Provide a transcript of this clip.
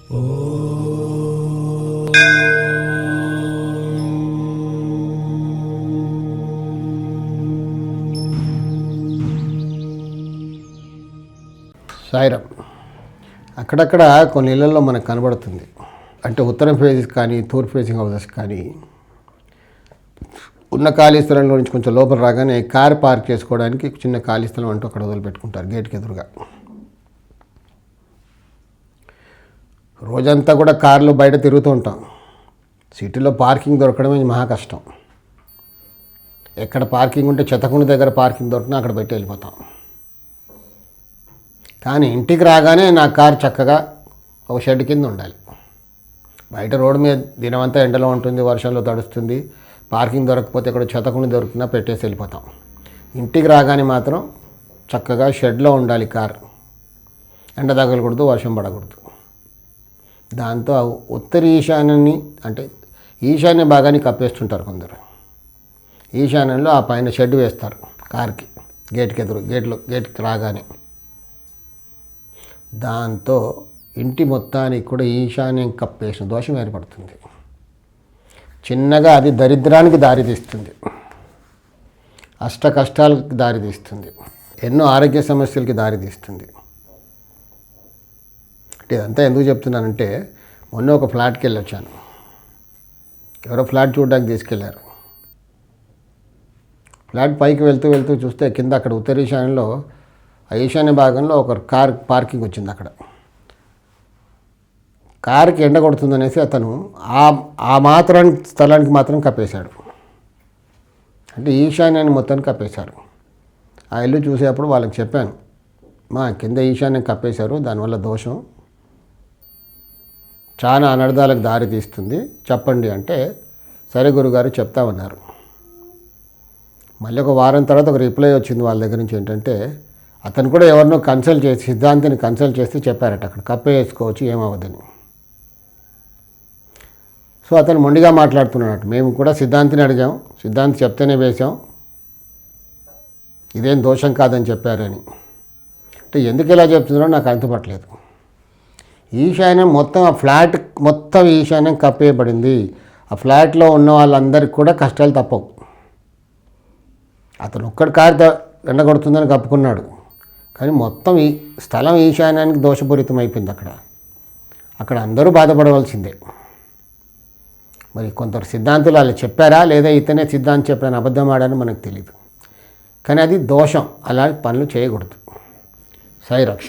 సాయిరామ్. అక్కడక్కడ కొన్ని ఇళ్లలో మనకు కనబడుతుంది. అంటే ఉత్తరం ఫేసింగ్ కానీ తూర్పు ఫేసింగ్ హౌసెస్ కానీ ఉన్న ఖాళీ స్థలంలో నుంచి కొంచెం లోపల రాగానే కార్ పార్క్ చేసుకోవడానికి చిన్న ఖాళీ స్థలం అంటూ అక్కడ వదిలిపెట్టుకుంటారు గేట్కి ఎదురుగా. రోజంతా కూడా కార్లు బయట తిరుగుతూ ఉంటాం. సిటీలో పార్కింగ్ దొరకడమే మహా కష్టం. ఎక్కడ పార్కింగ్ ఉంటే చెత్తకుండి దగ్గర పార్కింగ్ దొరికినా అక్కడ పెట్టి వెళ్ళిపోతాం. కానీ ఇంటికి రాగానే నా కార్ చక్కగా ఒక షెడ్ కింద ఉండాలి. బయట రోడ్డు మీద దినమంతా ఎండలో ఉంటుంది, వర్షంలో తడుస్తుంది. పార్కింగ్ దొరకకపోతే ఇక్కడ చెత్తకుండి దొరికినా పెట్టేసి వెళ్ళిపోతాం. ఇంటికి రాగానే మాత్రం చక్కగా షెడ్లో ఉండాలి కార్. ఎండ తగలకూడదు, వర్షం పడకూడదు. దాంతో ఉత్తర ఈశాన్యాన్ని అంటే ఈశాన్య భాగాన్ని కప్పేస్తుంటారు కొందరు. ఈశాన్యంలో ఆ పైన షెడ్ వేస్తారు కార్కి గేట్కి ఎదురు గేట్కి రాగానే. దాంతో ఇంటి మొత్తానికి కూడా ఈశాన్యం కప్పేసిన దోషం ఏర్పడుతుంది. చిన్నగా అది దరిద్రానికి దారితీస్తుంది, అష్ట కష్టాలకు దారితీస్తుంది, ఎన్నో ఆరోగ్య సమస్యలకి దారితీస్తుంది. అంటే ఇదంతా ఎందుకు చెప్తున్నానంటే, మొన్న ఒక ఫ్లాట్కి వెళ్ళొచ్చాను. ఎవరో ఫ్లాట్ చూడడానికి తీసుకెళ్లారు. ఫ్లాట్ పైకి వెళ్తూ చూస్తే కింద అక్కడ ఉత్తర ఈశాన్యంలో ఈశాన్య భాగంలో ఒక కార్ పార్కింగ్ వచ్చింది. అక్కడ కారుకి ఎండ కొడుతుందనేసి అతను ఆ మాత్రం స్థలానికి మాత్రం కప్పేశాడు. అంటే ఈశాన్యాన్ని మొత్తాన్ని కప్పేశారు. ఆ ఇల్లు చూసేటప్పుడు వాళ్ళకి చెప్పాను, మా కింద ఈశాన్యం కప్పేశారు, దానివల్ల దోషం చాలా అనర్థాలకు దారి తీస్తుంది, చెప్పండి అంటే సరే గురుగారు చెప్తామన్నారు. మళ్ళీ ఒక వారం తర్వాత ఒక రిప్లై వచ్చింది వాళ్ళ దగ్గర నుంచి. ఏంటంటే అతను కూడా ఎవరినో కన్సల్ట్ చేసి సిద్ధాంతిని కన్సల్ట్ చేస్తే చెప్పారట అక్కడ కప్పే వేసుకోవచ్చు, ఏమవ్వదని. సో అతను మొండిగా మాట్లాడుతున్నాడు. మేము కూడా సిద్ధాంతిని అడిగాం, సిద్ధాంతి చెప్తేనే వేసాం, ఇదేం దోషం కాదని చెప్పారని. అంటే ఎందుకు ఇలా చెప్తున్నారో నాకు అంతుపట్టలేదు. ఈశాన్యం మొత్తం ఆ ఫ్లాట్ మొత్తం ఈశాన్యం కప్పేయబడింది. ఆ ఫ్లాట్లో ఉన్న వాళ్ళందరికీ కూడా కష్టాలు తప్పవు. అతను ఒక్కడి కారు ఎండగొడుతుందని కప్పుకున్నాడు, కానీ మొత్తం ఈ స్థలం ఈశాన్యానికి దోషపూరితం అయిపోయింది. అక్కడ అందరూ బాధపడవలసిందే. మరి కొందరు సిద్ధాంతులు అలా చెప్పారా లేదా ఇతనే సిద్ధాంతం చెప్పారని అబద్ధం ఆడని మనకు తెలియదు. కానీ అది దోషం, అలా పనులు చేయకూడదు. సాయి రక్ష.